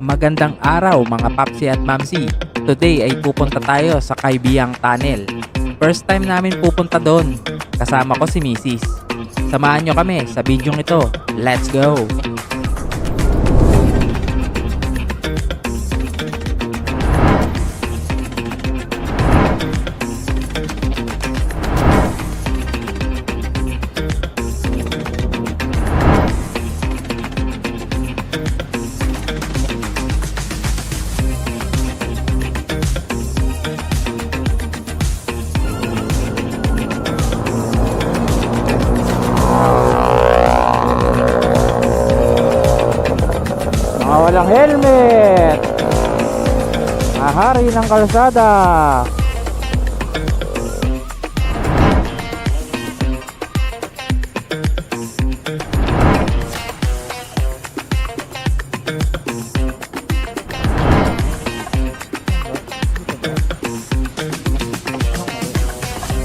Magandang araw mga papsi at mamsi. Today ay pupunta tayo sa Kaibiyang Tunnel. First time namin pupunta doon. Kasama ko si Mrs. Samahan nyo kami sa bidyong ito. Let's go! Mga walang helmet, ahari ng kalsada.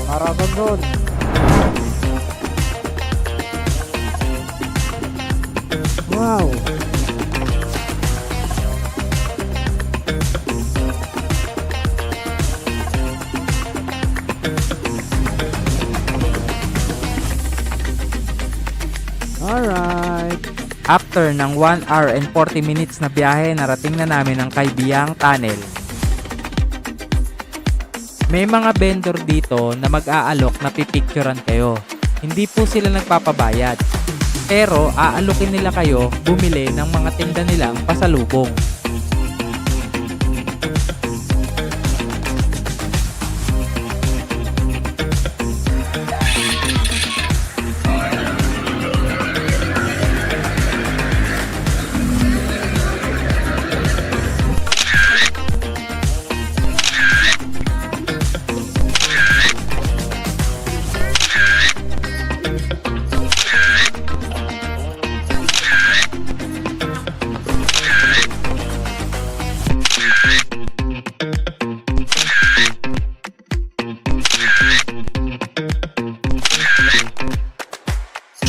Harapan doon. Wow. Alright. After ng 1 hour and 40 minutes na biyahe, narating na namin ang Kaibiyang Tunnel. May mga vendor dito na mag-aalok na pipicturan kayo. Hindi po sila nagpapabayad. Pero aalokin nila kayo bumili ng mga tinda nilang pasalubong.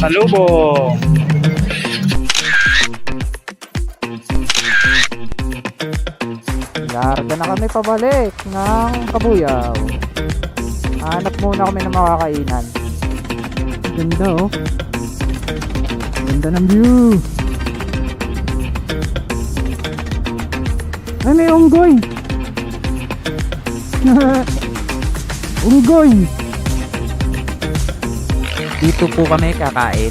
Salubong. Larga na kami pabalik ng Kabuyaw. Hanap muna kami ng makakainan. Ganda oh. Ganda ng view. Ay, may unggoy. Unggoy. Dito po kami kakain.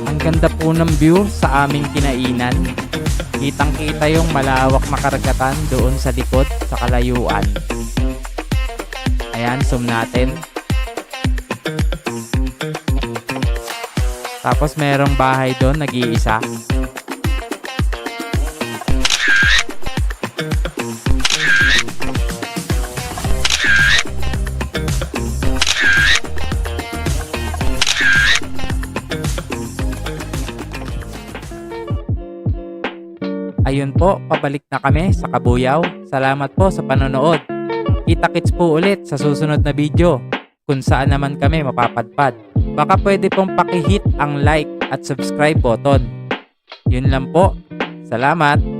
Ang ganda po ng view sa aming kinainan. Kitang-kita yung malawak na karagatan doon sa likod sa kalayuan. Ayan, zoom natin. Tapos merong bahay doon, nag-iisa. Ayun po, pabalik na kami sa Kabuyaw. Salamat po sa panonood. Kita-kits po ulit sa susunod na video kung saan naman kami mapapadpad. Baka pwede pong pakihit ang like at subscribe button. Yun lang po. Salamat!